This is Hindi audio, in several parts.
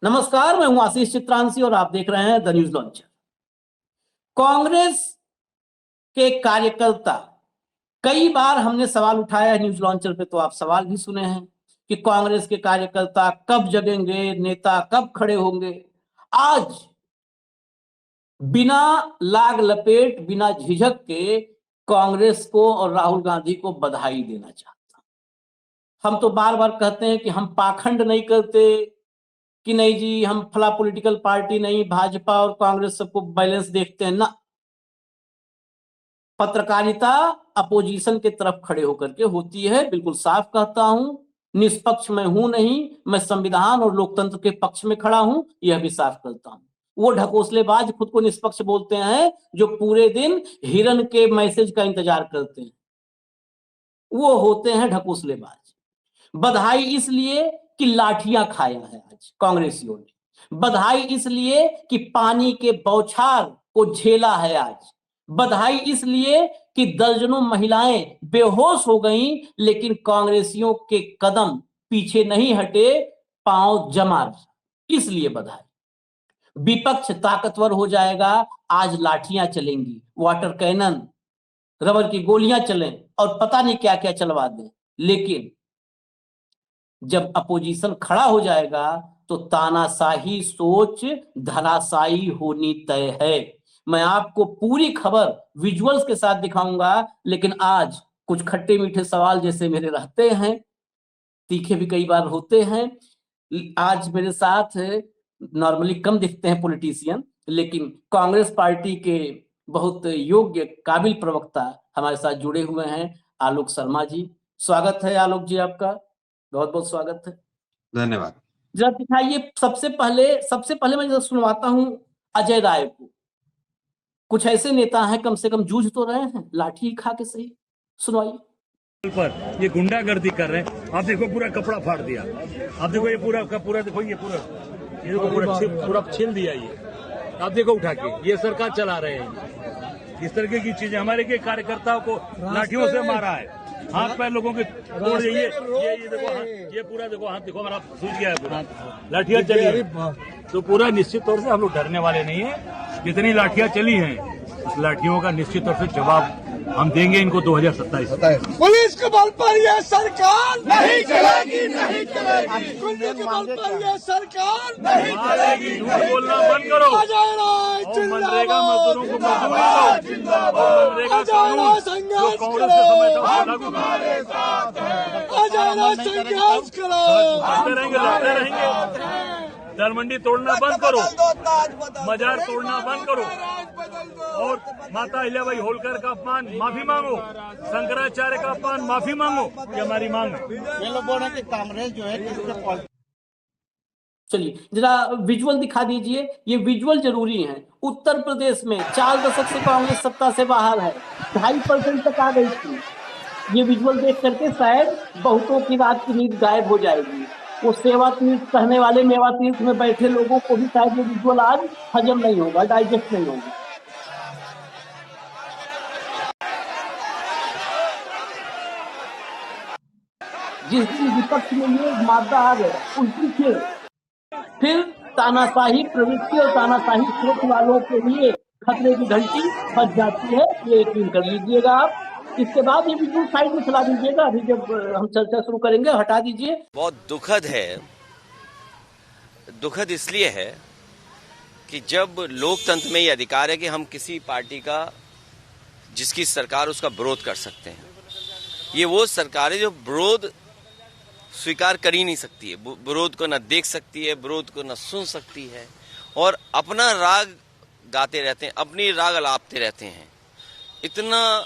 नमस्कार, मैं हूं आशीष चित्रांशी और आप देख रहे हैं द न्यूज लॉन्चर। कांग्रेस के कार्यकर्ता, कई बार हमने सवाल उठाया है न्यूज लॉन्चर पे, तो आप सवाल भी सुने हैं कि कांग्रेस के कार्यकर्ता कब जगेंगे, नेता कब खड़े होंगे। आज बिना लाग लपेट, बिना झिझक के कांग्रेस को और राहुल गांधी को बधाई देना चाहता हूं। हम तो बार बार कहते हैं कि हम पाखंड नहीं करते, कि नहीं जी हम फला पॉलिटिकल पार्टी नहीं, भाजपा और कांग्रेस सबको बैलेंस देखते हैं ना। पत्रकारिता अपोजिशन के तरफ खड़े होकर के होती है, बिल्कुल साफ कहता हूं। निष्पक्ष मैं हूं नहीं, मैं संविधान और लोकतंत्र के पक्ष में खड़ा हूं, यह भी साफ करता हूं। वो ढकोसलेबाज खुद को निष्पक्ष बोलते हैं जो पूरे दिन हिरन के मैसेज का इंतजार करते हैं, वो होते हैं ढकोसलेबाज। बधाई इसलिए कि लाठियां खाया है आज कांग्रेसियों ने, बधाई इसलिए कि पानी के बौछार को झेला है आज, बधाई इसलिए कि दर्जनों महिलाएं बेहोश हो गईं, लेकिन कांग्रेसियों के कदम पीछे नहीं हटे, पांव जमा रहा, इसलिए बधाई। विपक्ष ताकतवर हो जाएगा, आज लाठियां चलेंगी, वाटर कैनन, रबर की गोलियां चलें और पता नहीं क्या क्या चलवा दें, लेकिन जब अपोजिशन खड़ा हो जाएगा तो तानाशाही सोच धराशायी होनी तय है। मैं आपको पूरी खबर विजुअल्स के साथ दिखाऊंगा, लेकिन आज कुछ खट्टे मीठे सवाल जैसे मेरे रहते हैं, तीखे भी कई बार होते हैं। आज मेरे साथ नॉर्मली कम दिखते हैं पॉलिटिशियन, लेकिन कांग्रेस पार्टी के बहुत योग्य काबिल प्रवक्ता हमारे साथ जुड़े हुए हैं, आलोक शर्मा जी। स्वागत है आलोक जी, आपका बहुत बहुत स्वागत है। धन्यवाद। जरा दिखाइए, सबसे पहले मैं जरा सुनवाता हूं अजय राय को। कुछ ऐसे नेता हैं, कम से कम जूझ तो रहे हैं, लाठी खा के सही, सुनवाइए। पर ये गुंडागर्दी कर रहे हैं। आप देखो पूरा कपड़ा फाड़ दिया, आप देखो ये पूरा का पूरा, देखो ये देखो पूरा छील दिया। ये आप देखो उठा के, ये सरकार चला रहे हैं। इस तरह की चीजें, हमारे के कार्यकर्ताओं को लाठियों से मारा है, हाथ पैर लोगों के तोड़ दिए। ये देखो ये पूरा देखो हाथ देखो हमारा सूझ गया है, पूरा लाठियां चली है। तो पूरा निश्चित तौर से हम लोग डरने वाले नहीं है। जितनी लाठियां चली हैं, उस लाठियों का निश्चित तौर से जवाब हम देंगे इनको 2027। पुलिस के बल पर यह सरकार नहीं चलेगी, नहीं चलेगी। पुलिस के बल पर यह सरकार नहीं चलेगी। झूठ बोलना बंद करो। मनरेगा मजदूरों को मजदूरी दो, मनरेगा कानून जो कांग्रेस के समय था लागू लड़ते रहेंगे। दल मंडी तोड़ना बंद करो, मजार तोड़ना बंद करो, और माता अहिल्याबाई होलकर का अपमान माफी मांगो, शंकराचार्य का अपमान माफी मांगो, ये हमारी मांग है। ये लोग बोल रहे हैं कि कांग्रेस जो है। चलिए जरा विजुअल दिखा दीजिए, ये विजुअल जरूरी है। उत्तर प्रदेश में 4 दशक से कांग्रेस सत्ता से बाहर है, 2.5% तक आ गई थी। ये विजुअल देख करके शायद बहुतों की रात की नींद गायब हो जाएगी। वो सेवा तीर्थ कहने वाले मेवा तीर्थ में बैठे लोगों को भी शायद ये विजुअल आज हजम नहीं होगा, डाइजेस्ट नहीं होगा। जिस दिन विपक्ष में ये मादा आ गया, उसी फिर तानाशाही प्रवृत्ति और तानाशाही सोच वालों के लिए खतरे की घंटी बज जाती है। ये यकीन कर लीजिएगा आप। इसके बाद ये बिल्कुल साइड में चला दीजिएगा, अभी जब हम चर्चा शुरू करेंगे हटा दीजिए। बहुत दुखद है, दुखद इसलिए है कि जब लोकतंत्र में ये अधिकार है कि हम किसी पार्टी का, जिसकी सरकार उसका विरोध कर सकते हैं, ये वो सरकार है जो विरोध स्वीकार कर ही नहीं सकती है, विरोध को न देख सकती है, विरोध को न सुन सकती है, और अपना राग गाते रहते हैं, अपनी राग अलापते रहते हैं। इतना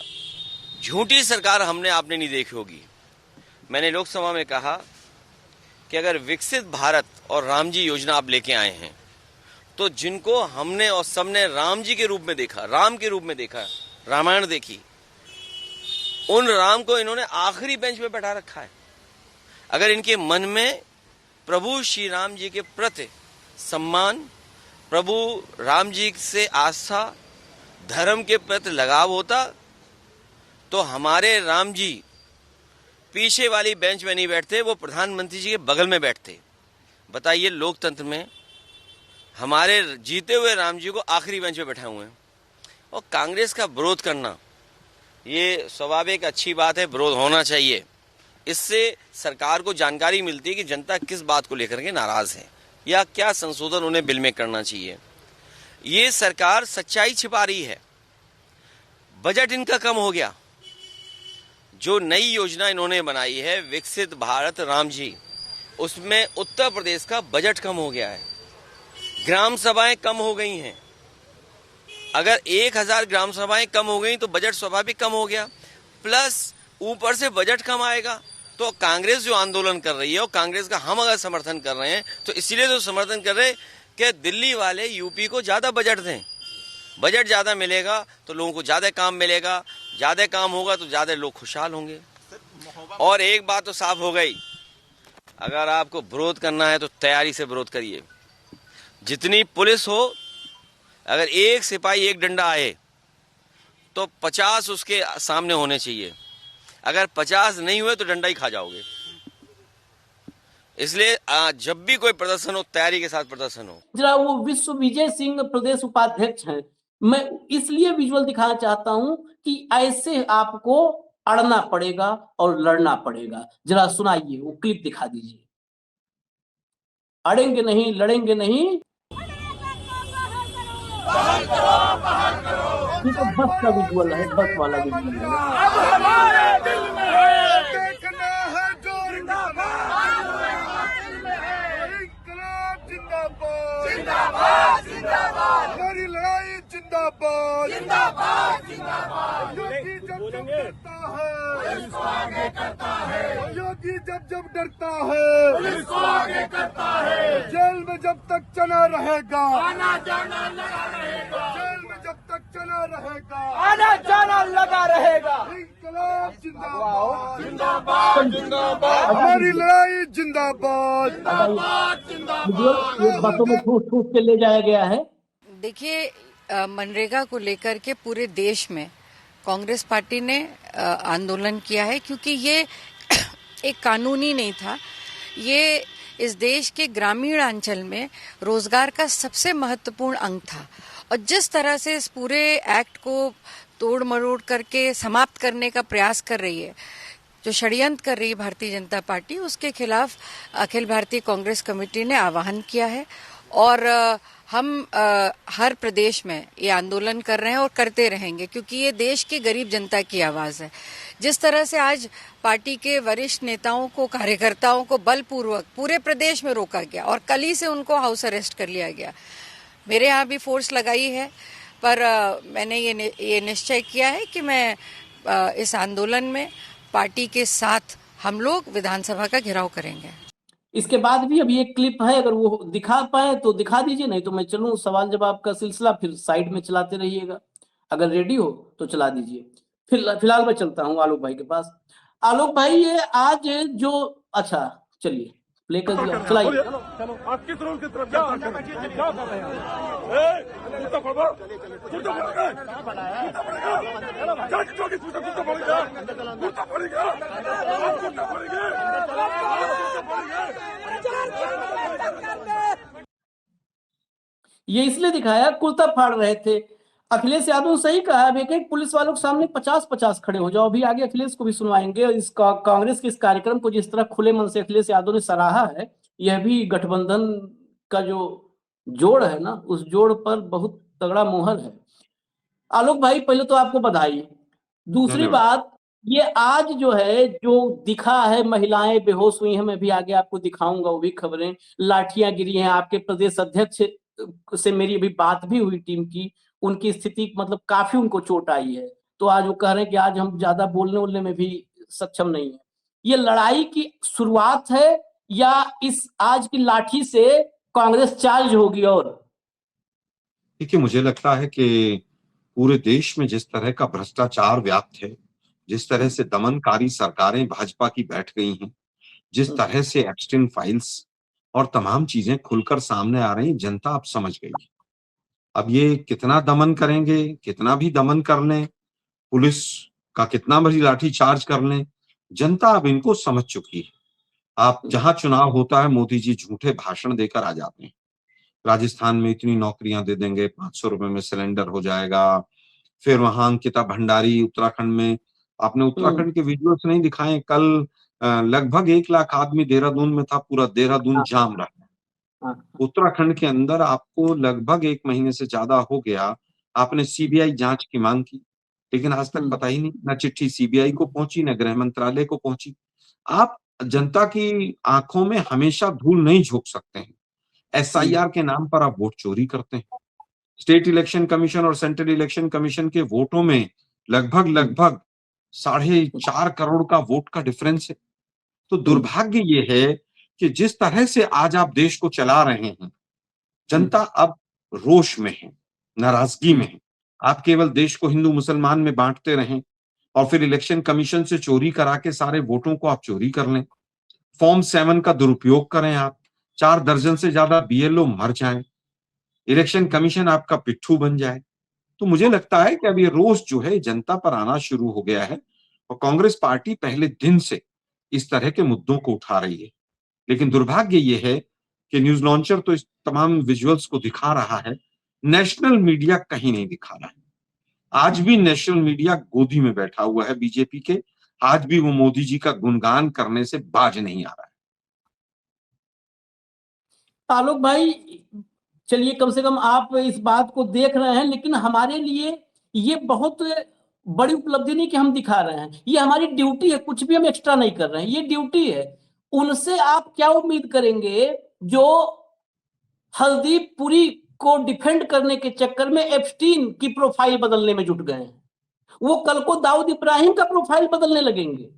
झूठी सरकार हमने आपने नहीं देखी होगी। मैंने लोकसभा में कहा कि अगर विकसित भारत और राम जी योजना आप लेके आए हैं, तो जिनको हमने और सबने राम जी के रूप में देखा, राम के रूप में देखा, रामायण देखी, उन राम को इन्होंने आखिरी बेंच पे बैठा रखा है। अगर इनके मन में प्रभु श्री राम जी के प्रति सम्मान, प्रभु राम जी से आस्था, धर्म के प्रति लगाव होता, तो हमारे राम जी पीछे वाली बेंच में नहीं बैठते, वो प्रधानमंत्री जी के बगल में बैठते। बताइए लोकतंत्र में हमारे जीते हुए राम जी को आखिरी बेंच पे बैठाए हुए हैं। और कांग्रेस का विरोध करना ये स्वाभाविक अच्छी बात है, विरोध होना चाहिए। इससे सरकार को जानकारी मिलती है कि जनता किस बात को लेकर के नाराज है या क्या संशोधन उन्हें बिल में करना चाहिए। ये सरकार सच्चाई छिपा रही है। बजट इनका कम हो गया। जो नई योजना इन्होंने बनाई है विकसित भारत राम जी, उसमें उत्तर प्रदेश का बजट कम हो गया है। ग्राम सभाएं कम हो गई हैं। अगर 1000 ग्राम सभाएं कम हो गई तो बजट स्वाभाविक कम हो गया, प्लस ऊपर से बजट कम आएगा। तो कांग्रेस जो आंदोलन कर रही है और कांग्रेस का हम अगर समर्थन कर रहे हैं तो इसीलिए तो समर्थन कर रहे हैं कि दिल्ली वाले यूपी को ज्यादा बजट दें। बजट ज्यादा मिलेगा तो लोगों को ज्यादा काम मिलेगा, ज्यादा काम होगा तो ज्यादा लोग खुशहाल होंगे। और एक बात तो साफ हो गई, अगर आपको विरोध करना है तो तैयारी से विरोध करिए। जितनी पुलिस हो, अगर एक सिपाही एक डंडा आए तो 50 उसके सामने होने चाहिए। अगर 50 नहीं हुए तो डंडा ही खा जाओगे। इसलिए जब भी कोई प्रदर्शन हो तैयारी के साथ प्रदर्शन हो। जरा वो विश्व विजय सिंह प्रदेश उपाध्यक्ष हैं, मैं इसलिए विजुअल दिखाना चाहता हूं कि ऐसे आपको अड़ना पड़ेगा और लड़ना पड़ेगा। जरा सुनाइए, वो क्लिप दिखा दीजिए। अड़ेंगे नहीं, लड़ेंगे नहीं। ये तो बस का विजुअल है, बस वाला विजुअल है। अब हमारे दिल में है, देखना है जो इंकलाब जिंदाबाद, जिंदाबाद जिंदाबाद, हमारी लड़ाई जिंदाबाद, जिंदाबाद जिंदाबाद। योगी जब जब डरता है पुलिस को आगे करता है, योगी जब जब डरता है पुलिस को आगे करता है। जेल में जब तक चला रहेगा आना जाना लगा रहेगा, जेल में जब तक चला रहेगा आना जाना लगा रहेगा। इंकलाब जिंदाबाद, जिंदाबाद जिंदाबाद, हमारी लड़ाई जिंदाबाद, जिंदाबाद जिंदाबाद। ये बातों में ठूस ठूस के ले जाया गया है। देखिए, मनरेगा को लेकर के पूरे देश में कांग्रेस पार्टी ने आंदोलन किया है, क्योंकि ये एक कानूनी नहीं था। ये इस देश के ग्रामीण अंचल में रोजगार का सबसे महत्वपूर्ण अंग था। और जिस तरह से इस पूरे एक्ट को तोड़ मरोड़ करके समाप्त करने का प्रयास कर रही है, जो षड्यंत्र कर रही है भारतीय जनता पार्टी, उसके खिलाफ अखिल भारतीय कांग्रेस कमेटी ने आह्वान किया है। और हम हर प्रदेश में ये आंदोलन कर रहे हैं और करते रहेंगे, क्योंकि ये देश की गरीब जनता की आवाज है। जिस तरह से आज पार्टी के वरिष्ठ नेताओं को, कार्यकर्ताओं को बलपूर्वक पूरे प्रदेश में रोका गया और कल ही से उनको हाउस अरेस्ट कर लिया गया। मेरे यहाँ भी फोर्स लगाई है, पर मैंने ये निश्चय किया है कि मैं इस आंदोलन में पार्टी के साथ हम लोग विधानसभा का घेराव करेंगे। इसके बाद भी अभी एक क्लिप है, अगर वो दिखा पाए तो दिखा दीजिए, नहीं तो मैं चलूं सवाल जवाब का सिलसिला, फिर साइड में चलाते रहिएगा। अगर रेडी हो तो चला दीजिए। फिलहाल मैं चलता हूं आलोक भाई के पास। आलोक भाई, ये आज जो, अच्छा चलिए प्ले कर दिया, चलाइए। चलो आप किस रोल की तरफ क्या कर रहे ये इसलिए दिखाया, कुर्ता फाड़ रहे थे। अखिलेश यादव ने सही कहा, अब एक एक पुलिस वालों के सामने 50-50 खड़े हो जाओ। अभी आगे अखिलेश को भी सुनवाएंगे। इस कांग्रेस के इस कार्यक्रम को जिस तरह खुले मन से अखिलेश यादव ने सराहा है, यह भी गठबंधन का जो जोड़ है ना, उस जोड़ पर बहुत तगड़ा मोहर है। आलोक भाई, पहले तो आपको बधाई। दूसरी बात, ये आज जो है, जो दिखा है, महिलाएं बेहोश हुई हैं, मैं भी आगे आपको दिखाऊंगा वो भी खबरें। लाठियां गिरी हैं। आपके प्रदेश अध्यक्ष से मेरी अभी बात भी हुई टीम की, उनकी स्थिति मतलब काफी उनको चोट आई है। तो आज वो कह रहे हैं कि आज हम ज्यादा बोलने वोलने में भी सक्षम नहीं है। ये लड़ाई की शुरुआत है या इस आज की लाठी से कांग्रेस चार्ज होगी? और देखिए, मुझे लगता है कि पूरे देश में जिस तरह का भ्रष्टाचार व्याप्त है, जिस तरह से दमनकारी सरकारें भाजपा की बैठ गई हैं, जिस तरह से एप्स्टीन फाइल्स और तमाम चीजें खुलकर सामने आ रही, जनता अब समझ गई है। अब ये कितना दमन करेंगे, कितना भी दमन कर लें, पुलिस का कितना भी लाठी चार्ज कर लें, जनता अब इनको समझ चुकी है। आप जहां चुनाव होता है, मोदी जी झूठे भाषण देकर आ जाते हैं राजस्थान में इतनी नौकरियां दे देंगे, 500 रुपए में सिलेंडर हो जाएगा। फिर वहां अंकिता भंडारी उत्तराखंड में, आपने उत्तराखंड के विजुअल्स नहीं दिखाए कल, लगभग 1 लाख आदमी देहरादून में था, पूरा देहरादून हाँ, जाम रहा। हाँ, उत्तराखंड के अंदर आपको लगभग 1 महीने से ज्यादा हो गया, आपने सीबीआई जांच की मांग की, लेकिन आज तक पता ही नहीं, ना चिट्ठी सीबीआई को पहुंची, ना गृह मंत्रालय को पहुंची। आप जनता की आंखों में हमेशा धूल नहीं झोंक सकते हैं। एसआईआर के नाम पर आप वोट चोरी करते हैं। स्टेट इलेक्शन कमीशन और सेंट्रल इलेक्शन कमीशन के वोटों में लगभग 4.5 करोड़ का वोट का डिफरेंस है। तो दुर्भाग्य ये है कि जिस तरह से आज आप देश को चला रहे हैं, जनता अब रोष में है, नाराजगी में है। आप केवल देश को हिंदू मुसलमान में बांटते रहें और फिर इलेक्शन कमीशन से चोरी करा के सारे वोटों को आप चोरी कर लें। फॉर्म 7 का दुरुपयोग करें आप, 4 दर्जन से ज्यादा बीएलओ मर जाएं, इलेक्शन कमीशन आपका पिट्ठू बन जाए। तो मुझे लगता है कि अब ये रोष जो है जनता पर आना शुरू हो गया है और कांग्रेस पार्टी पहले दिन से इस तरह के मुद्दों को उठा रही है। लेकिन दुर्भाग्य ये है कि न्यूज लॉन्चर तो इस तमाम विजुअल्स को दिखा रहा है, नेशनल मीडिया कहीं नहीं दिखा रहा है। आज भी नेशनल मीडिया गोदी में बैठा हुआ है बीजेपी के, आज भी वो मोदी जी का गुणगान करने से बाज नहीं आ रहा है। आलोक भाई, चलिए कम से कम आप इस बात को देख रहे हैं, लेकिन हमारे लिए ये बहुत बड़ी उपलब्धि नहीं कि हम दिखा रहे हैं, ये हमारी ड्यूटी है, कुछ भी हम एक्स्ट्रा नहीं कर रहे हैं, ये ड्यूटी है। उनसे आप क्या उम्मीद करेंगे जो हरदीप पुरी को डिफेंड करने के चक्कर में एप्स्टीन की प्रोफाइल बदलने में जुट गए हैं। वो कल को दाऊद इब्राहिम का प्रोफाइल बदलने लगेंगे।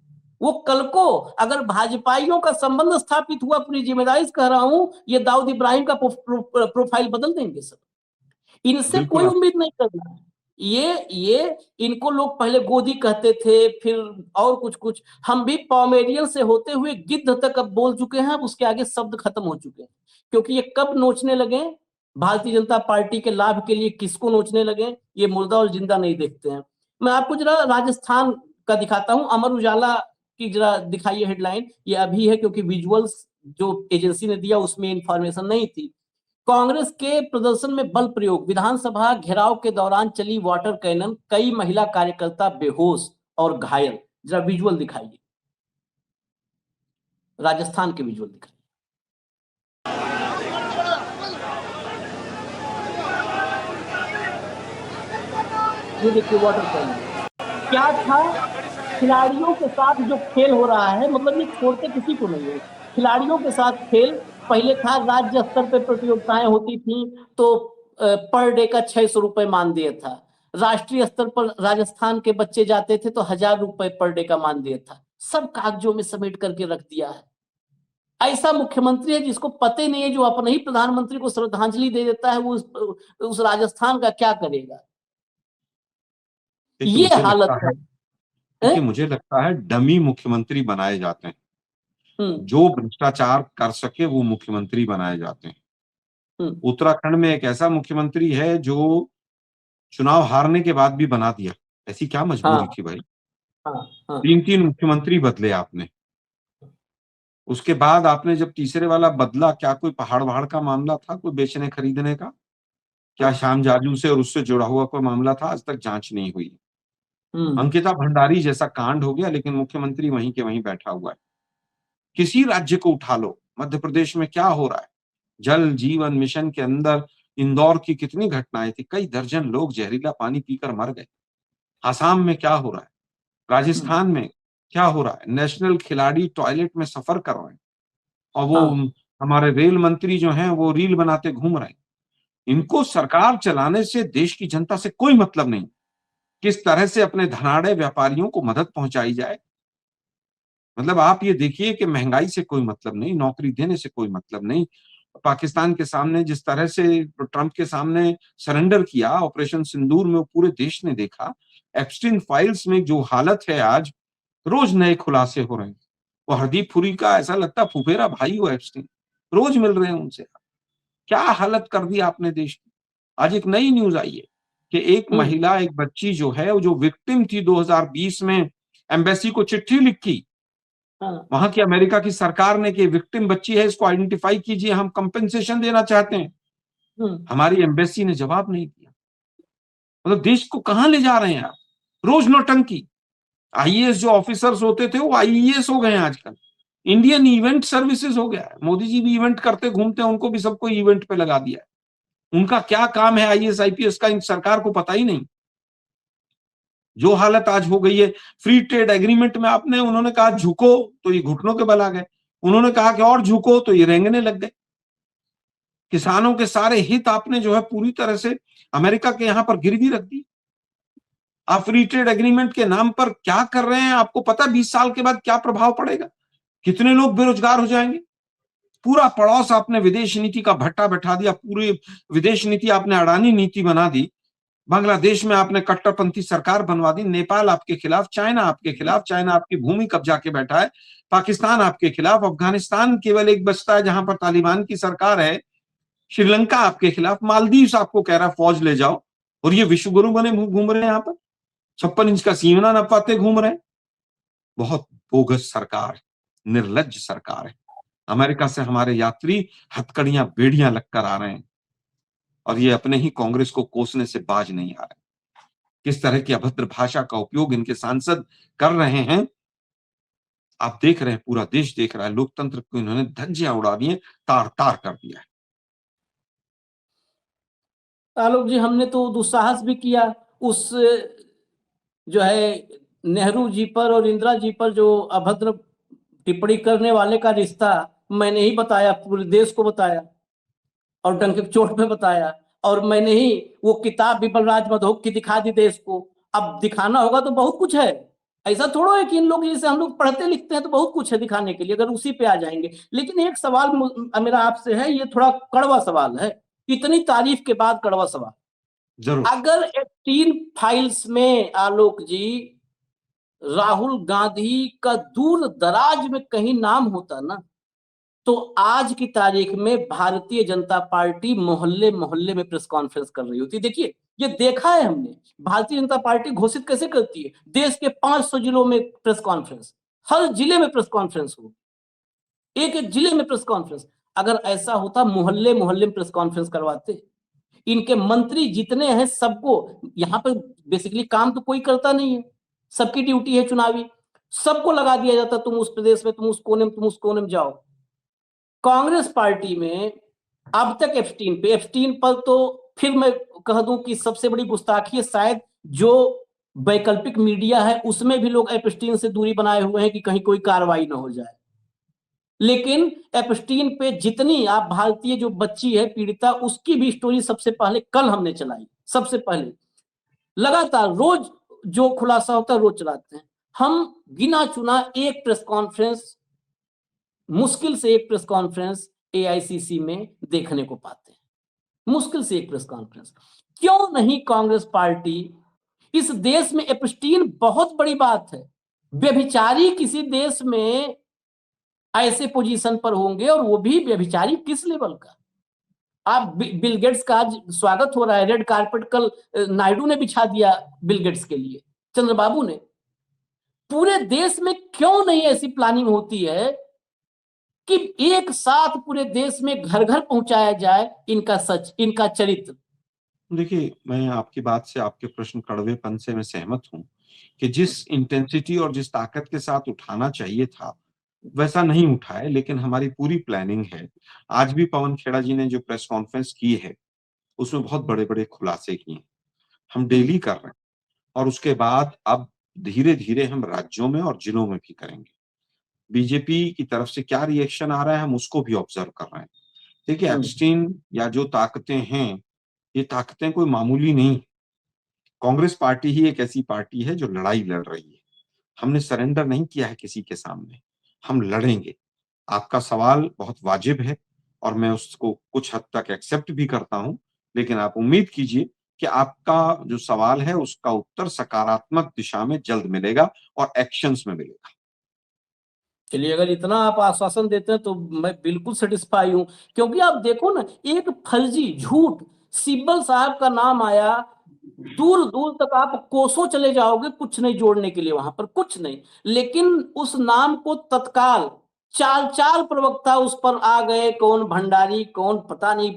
वो कल को अगर भाजपाइयों का संबंध स्थापित हुआ, पूरी जिम्मेदारी से कह रहा हूं, ये दाऊद इब्राहिम का प्रोफाइल बदल देंगे सब। इनसे कोई उम्मीद नहीं करना है। ये इनको लोग पहले गोदी कहते थे, फिर और कुछ, हम भी पॉमेरियन से होते हुए गिद्ध तक अब बोल चुके हैं, अब उसके आगे शब्द खत्म हो चुके हैं। क्योंकि ये कब नोचने लगे, भारतीय जनता पार्टी के लाभ के लिए किसको नोचने लगे, ये मुर्दा और जिंदा नहीं देखते हैं। मैं आपको जरा राजस्थान का दिखाता हूं, अमर उजाला की जरा दिखाइए हेडलाइन, ये अभी है क्योंकि विजुअल्स जो एजेंसी ने दिया उसमें इंफॉर्मेशन नहीं थी। कांग्रेस के प्रदर्शन में बल प्रयोग, विधानसभा घेराव के दौरान चली वाटर कैनन, कई महिला कार्यकर्ता बेहोश और घायल। जरा विजुअल दिखाइए, राजस्थान के विजुअल दिखाइए। ये देखिए वाटर कैनन क्या था, खिलाड़ियों के साथ जो खेल हो रहा है, मतलब ये छोड़ते किसी को नहीं है, खिलाड़ियों के साथ खेल। पहले था राज्य स्तर पर प्रतियोगिताएं होती थी तो पर डे का 600 रुपए मानदेय था, राष्ट्रीय स्तर पर राजस्थान के बच्चे जाते थे तो 1000 रुपए पर डे का मानदेय था। सब कागजों में समेट करके रख दिया है। ऐसा मुख्यमंत्री है जिसको पता ही नहीं है, जो अपने ही प्रधानमंत्री को श्रद्धांजलि दे देता है, वो उस राजस्थान का क्या करेगा। ये हालत है। देखिए मुझे लगता है डमी मुख्यमंत्री बनाए जाते हैं, जो भ्रष्टाचार कर सके वो मुख्यमंत्री बनाए जाते हैं। उत्तराखंड में एक ऐसा मुख्यमंत्री है जो चुनाव हारने के बाद भी बना दिया, ऐसी क्या मजबूरी थी भाई। 3 मुख्यमंत्री बदले आपने, उसके बाद आपने जब तीसरे वाला बदला, क्या कोई पहाड़ वहाड़ का मामला था, कोई बेचने खरीदने का, क्या श्याम जाजू से और उससे जुड़ा हुआ कोई मामला था, आज तक जांच नहीं हुई। अंकिता भंडारी जैसा कांड हो गया लेकिन मुख्यमंत्री वहीं के वहीं बैठा हुआ है। किसी राज्य को उठा लो, मध्य प्रदेश में क्या हो रहा है, जल जीवन मिशन के अंदर इंदौर की कितनी घटनाएं थी, कई दर्जन लोग जहरीला पानी पीकर मर गए। आसाम में क्या हो रहा है, राजस्थान में क्या हो रहा है, नेशनल खिलाड़ी टॉयलेट में सफर कर रहे हैं और वो हमारे रेल मंत्री जो हैं वो रील बनाते घूम रहे हैं। इनको सरकार चलाने से देश की जनता से कोई मतलब नहीं, किस तरह से अपने धनाढ़े व्यापारियों को मदद पहुंचाई जाए। मतलब आप ये देखिए कि महंगाई से कोई मतलब नहीं, नौकरी देने से कोई मतलब नहीं। पाकिस्तान के सामने जिस तरह से ट्रंप के सामने सरेंडर किया ऑपरेशन सिंदूर में, वो पूरे देश ने देखा। एप्स्टीन फाइल्स में जो हालत है आज, रोज नए खुलासे हो रहे हैं। वो हरदीप पुरी का ऐसा लगता फुफेरा भाई हो एप्स्टीन, रोज मिल रहे हैं उनसे। क्या हालत कर दी आपने देश की। आज एक नई न्यूज आई है कि एक महिला, एक बच्ची जो है, वो जो विक्टिम थी 2020 में, एम्बेसी को चिट्ठी लिखी वहां की अमेरिका की सरकार ने कि विक्टिम बच्ची है, इसको आइडेंटिफाई कीजिए, हम कंपेंसेशन देना चाहते हैं। हमारी एम्बेसी ने जवाब नहीं दिया। मतलब देश को कहां ले जा रहे हैं आप? रोज नौटंकी। आईएएस जो ऑफिसर्स होते थे वो आईईएस हो गए हैं आजकल। इंडियन इवेंट सर्विसेज हो गया है। मोदी जी भी इवेंट करते घूमते हैं, उनको भी सबको इवेंट पे लगा दिया है। उनका क्या काम है आईएएस आईपीएस का, इन सरकार को पता ही नहीं। जो हालत आज हो गई है, फ्री ट्रेड एग्रीमेंट में आपने, उन्होंने कहा झुको तो ये घुटनों के बल आ गए, उन्होंने कहा कि और झुको तो ये रेंगने लग गए। किसानों के सारे हित आपने जो है पूरी तरह से अमेरिका के यहां पर गिरवी रख दी। आप फ्री ट्रेड एग्रीमेंट के नाम पर क्या कर रहे हैं? आपको पता 20 साल के बाद क्या प्रभाव पड़ेगा? कितने लोग बेरोजगार हो जाएंगे? पूरा पड़ोस आपने विदेश नीति का भट्टा बैठा दिया। पूरी विदेश नीति आपने अडानी नीति बना दी। बांग्लादेश में आपने कट्टरपंथी सरकार बनवा दी। नेपाल आपके खिलाफ, चाइना आपके खिलाफ, चाइना आपकी भूमि कब्जा के बैठा है। पाकिस्तान आपके खिलाफ, अफगानिस्तान केवल एक बचता है जहां पर तालिबान की सरकार है। श्रीलंका आपके खिलाफ, मालदीव्स आपको कह रहा है फौज ले जाओ, और ये विश्व गुरु बने घूम रहे हैं यहाँ पर। 56 इंच का सीवना न पाते घूम रहे हैं। बहुत बोगस सरकार, निर्लज्ज सरकार है। अमेरिका से हमारे यात्री हथकड़ियां बेड़ियां लगकर आ रहे हैं, और ये अपने ही कांग्रेस को कोसने से बाज नहीं आ रहे। किस तरह की अभद्र भाषा का उपयोग इनके सांसद कर रहे हैं, आप देख रहे हैं, पूरा देश देख रहा है। लोकतंत्र को इन्होंने धज्जियां उड़ा दी हैं, तार तार कर दिया है। आलोक जी, हमने तो दुस्साहस भी किया उस जो है नेहरू जी पर और इंदिरा जी पर जो अभद्र टिप्पणी करने वाले का रिश्ता मैंने ही बताया, पूरे देश को बताया और डंके की चोट पे बताया। और मैंने ही वो किताब भी बलराज मधोक की दिखा दी देश को। अब दिखाना होगा तो बहुत कुछ है, ऐसा थोड़ा है कि इन लोग जैसे हम लोग पढ़ते लिखते हैं तो बहुत कुछ है दिखाने के लिए, अगर उसी पे आ जाएंगे। लेकिन एक सवाल मेरा आपसे है, ये थोड़ा कड़वा सवाल है, इतनी तारीफ के बाद कड़वा सवाल। जरूर। अगर 18 फाइल्स में आलोक जी राहुल गांधी का दूर दराज में कहीं नाम होता ना, तो आज की तारीख में भारतीय जनता पार्टी मोहल्ले मोहल्ले में प्रेस कॉन्फ्रेंस कर रही होती। देखिए, ये देखा है हमने, भारतीय जनता पार्टी घोषित कैसे करती है, देश के 500 जिलों में प्रेस कॉन्फ्रेंस, हर जिले में प्रेस कॉन्फ्रेंस हो, एक एक जिले में प्रेस कॉन्फ्रेंस। अगर ऐसा होता, मोहल्ले मोहल्ले में प्रेस कॉन्फ्रेंस करवाते। इनके मंत्री जितने हैं सबको, यहाँ पर बेसिकली काम तो कोई करता नहीं है, सबकी ड्यूटी है चुनावी, सबको लगा दिया जाता, तुम उस प्रदेश में, तुम उस कोने में, तुम उस कोने में जाओ। कांग्रेस पार्टी में अब तक एप्स्टीन पर तो फिर मैं कह दूं कि सबसे बड़ी गुस्ताखी है शायद, जो वैकल्पिक मीडिया है उसमें भी लोग एप्स्टीन से दूरी बनाए हुए हैं कि कहीं कोई कार्रवाई ना हो जाए। लेकिन एप्स्टीन पे जितनी आप भारतीय जो बच्ची है पीड़िता, उसकी भी स्टोरी सबसे पहले कल हमने चलाई, सबसे पहले। लगातार रोज जो खुलासा होता है रोज चलाते हैं हम। गिना चुना एक प्रेस कॉन्फ्रेंस, मुश्किल से एक प्रेस कॉन्फ्रेंस एआईसीसी में देखने को पाते हैं, मुश्किल से एक प्रेस कॉन्फ्रेंस। क्यों नहीं कांग्रेस पार्टी इस देश में, एप्स्टीन बहुत बड़ी बात है, व्यभिचारी किसी देश में ऐसे पोजीशन पर होंगे, और वो भी व्यभिचारी किस लेवल का। आप बिल गेट्स का आज स्वागत हो रहा है, रेड कारपेट कल नायडू ने बिछा दिया बिल गेट्स के लिए, चंद्रबाबू ने। पूरे देश में क्यों नहीं ऐसी प्लानिंग होती है कि एक साथ पूरे देश में घर घर पहुंचाया जाए इनका सच, इनका चरित्र। देखिए, मैं आपकी बात से, आपके प्रश्न कड़वेपन से मैं सहमत हूं कि जिस इंटेंसिटी और जिस ताकत के साथ उठाना चाहिए था वैसा नहीं उठा है, लेकिन हमारी पूरी प्लानिंग है। आज भी पवन खेड़ा जी ने जो प्रेस कॉन्फ्रेंस की है उसमें बहुत बड़े बड़े खुलासे किए हैं, हम डेली कर रहे हैं, और उसके बाद अब धीरे धीरे हम राज्यों में और जिलों में भी करेंगे। बीजेपी की तरफ से क्या रिएक्शन आ रहा है हम उसको भी ऑब्जर्व कर रहे हैं। देखिए, एप्स्टीन या जो ताकतें हैं, ये ताकतें कोई मामूली नहीं। कांग्रेस पार्टी ही एक ऐसी पार्टी है जो लड़ाई लड़ रही है। हमने सरेंडर नहीं किया है किसी के सामने, हम लड़ेंगे। आपका सवाल बहुत वाजिब है और मैं उसको कुछ हद तक एक्सेप्ट भी करता हूं, लेकिन आप उम्मीद कीजिए कि आपका जो सवाल है उसका उत्तर सकारात्मक दिशा में जल्द मिलेगा और एक्शंस में मिलेगा। चलिए, अगर इतना आप आश्वासन देते हैं तो मैं बिल्कुल सेटिस्फाई हूं, क्योंकि आप देखो ना, एक फर्जी झूठ सिब्बल साहब का नाम आया, दूर दूर तक आप कोसों चले जाओगे, कुछ नहीं जोड़ने के लिए वहां पर, कुछ नहीं। लेकिन उस नाम को तत्काल चार प्रवक्ता उस पर आ गए, कौन भंडारी, कौन पता नहीं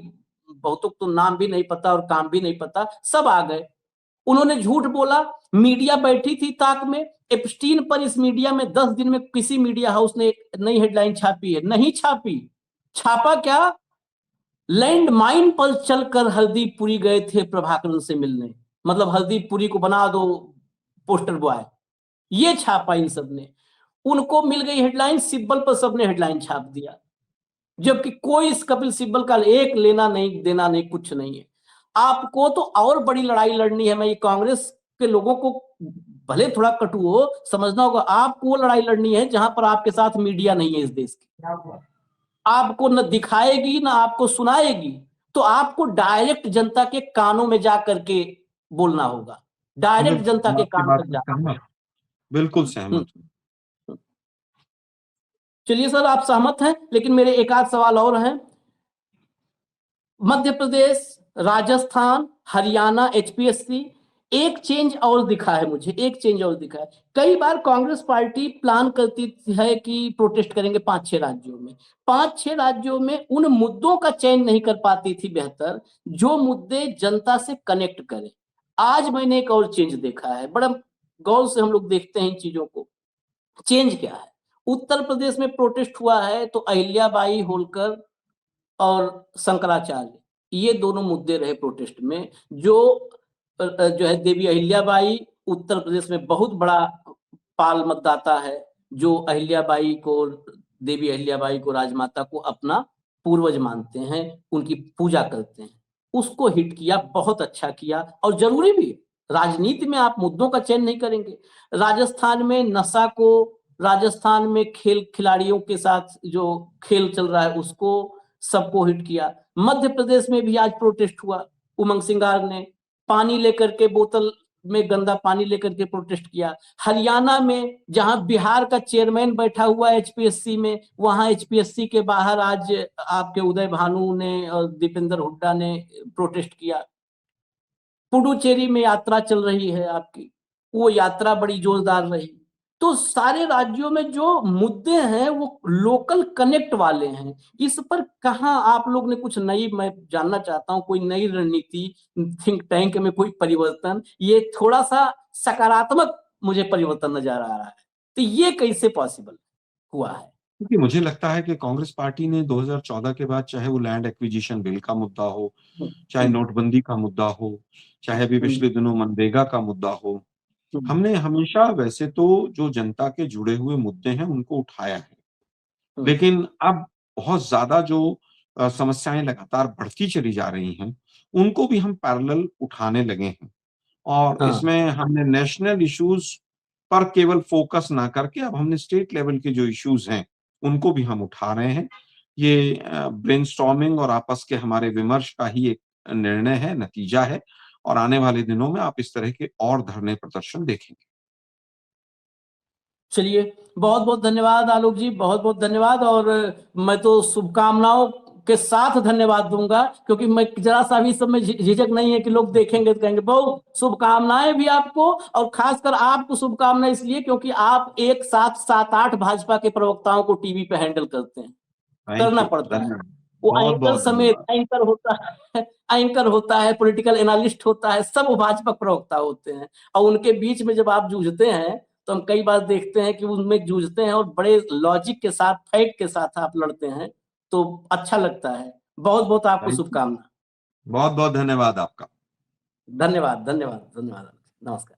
बहुतों को तो नाम भी नहीं पता और काम भी नहीं पता, सब आ गए। उन्होंने झूठ बोला, मीडिया बैठी थी ताक में, एप्स्टीन पर इस मीडिया में 10 दिन में किसी मीडिया हाउस ने एक नई हेडलाइन छापी है? नहीं छापी। छापा क्या? लैंडमाइन पर चलकर हरदीपपुरी गए थे प्रभाकरन से मिलने, मतलब हरदीपपुरी को बना दो पोस्टर बॉय, ये छापा इन सब ने। उनको मिल गई हेडलाइन, सिब्बल पर सबने हेडलाइन छाप दिया, जबकि कोई इस कपिल सिब्बल का एक लेना नहीं देना नहीं, कुछ नहीं है। आपको तो और बड़ी लड़ाई लड़नी है। मैं ये कांग्रेस के लोगों को भले थोड़ा कटु हो, समझना होगा, आपको वो लड़ाई लड़नी है जहां पर आपके साथ मीडिया नहीं है इस देश की, आपको न दिखाएगी ना आपको सुनाएगी, तो आपको डायरेक्ट जनता के कानों में जा करके बोलना होगा, डायरेक्ट जनता के कान तक जाना। बिल्कुल सहमत हूँ। चलिए सर, आप सहमत हैं, लेकिन मेरे एक आध सवाल और हैं। मध्य प्रदेश, राजस्थान, हरियाणा एचपीएससी, एक चेंज और दिखा है मुझे, एक चेंज और दिखा है। कई बार कांग्रेस पार्टी प्लान करती है कि प्रोटेस्ट करेंगे 5-6 राज्यों में, 5-6 राज्यों में उन मुद्दों का चयन नहीं कर पाती थी बेहतर, जो मुद्दे जनता से कनेक्ट करें। आज मैंने एक और चेंज देखा है, बड़ा गौर से हम लोग देखते हैं इन चीजों को। चेंज क्या है? उत्तर प्रदेश में प्रोटेस्ट हुआ है तो अहिल्याबाई होलकर और शंकराचार्य, ये दोनों मुद्दे रहे प्रोटेस्ट में। जो है देवी अहिल्याबाई उत्तर प्रदेश में बहुत बड़ा पाल मतदाता है, जो अहिल्याबाई को, देवी अहिल्याबाई को, राजमाता को अपना पूर्वज मानते हैं, उनकी पूजा करते हैं, उसको हिट किया, बहुत अच्छा किया। और जरूरी भी, राजनीति में आप मुद्दों का चयन नहीं करेंगे। राजस्थान में नशा को, राजस्थान में खेल खिलाड़ियों के साथ जो खेल चल रहा है उसको, सबको हिट किया। मध्य प्रदेश में भी आज प्रोटेस्ट हुआ, उमंग सिंगार ने पानी लेकर के, बोतल में गंदा पानी लेकर के प्रोटेस्ट किया। हरियाणा में जहां बिहार का चेयरमैन बैठा हुआ है एचपीएससी में, वहां एचपीएससी के बाहर आज आपके उदय भानु ने और दीपेंद्र हुड्डा ने प्रोटेस्ट किया। पुडुचेरी में यात्रा चल रही है आपकी, वो यात्रा बड़ी जोरदार रही। तो सारे राज्यों में जो मुद्दे हैं वो लोकल कनेक्ट वाले हैं। इस पर कहाँ आप लोग ने कुछ नई, मैं जानना चाहता हूं, कोई नई रणनीति, थिंक टैंक में कोई परिवर्तन, ये थोड़ा सा सकारात्मक मुझे परिवर्तन नजर आ रहा है, तो ये कैसे पॉसिबल हुआ है? क्योंकि मुझे लगता है कि कांग्रेस पार्टी ने 2014 के बाद, चाहे वो लैंड एक्विजिशन बिल का मुद्दा हो, चाहे नोटबंदी का मुद्दा हो, चाहे अभी पिछले दिनों मनरेगा का मुद्दा हो, हमने हमेशा वैसे तो जो जनता के जुड़े हुए मुद्दे हैं उनको उठाया है, लेकिन अब बहुत ज्यादा जो समस्याएं लगातार बढ़ती चली जा रही हैं, उनको भी हम पैरेलल उठाने लगे हैं। और इसमें हमने नेशनल इश्यूज पर केवल फोकस ना करके अब हमने स्टेट लेवल के जो इश्यूज हैं उनको भी हम उठा रहे हैं। ये ब्रेनस्टॉर्मिंग और आपस के हमारे विमर्श का ही एक निर्णय है, नतीजा है, और आने वाले दिनों में आप इस तरह के और धरने प्रदर्शन देखेंगे। चलिए, बहुत बहुत धन्यवाद आलोक जी, बहुत बहुत धन्यवाद। और मैं तो शुभकामनाओं के साथ धन्यवाद दूंगा, क्योंकि मैं जरा सा भी सब में झिझक नहीं है कि लोग देखेंगे तो कहेंगे बहुत शुभकामनाएं भी आपको, और खासकर आपको शुभकामनाएं इसलिए क्योंकि आप एक साथ 7-8 भाजपा के प्रवक्ताओं को टीवी पे हैंडल करते हैं, करना पड़ता है। वो एंकर समेत, एंकर होता है, एंकर होता है, पॉलिटिकल एनालिस्ट होता है, सब भाजपा प्रवक्ता होते हैं, और उनके बीच में जब आप जूझते हैं तो हम कई बार देखते हैं कि उनमें जूझते हैं और बड़े लॉजिक के साथ, फैक्ट के साथ आप लड़ते हैं, तो अच्छा लगता है। बहुत बहुत आपको शुभकामना। बहुत बहुत धन्यवाद आपका। धन्यवाद धन्यवाद धन्यवाद। नमस्कार।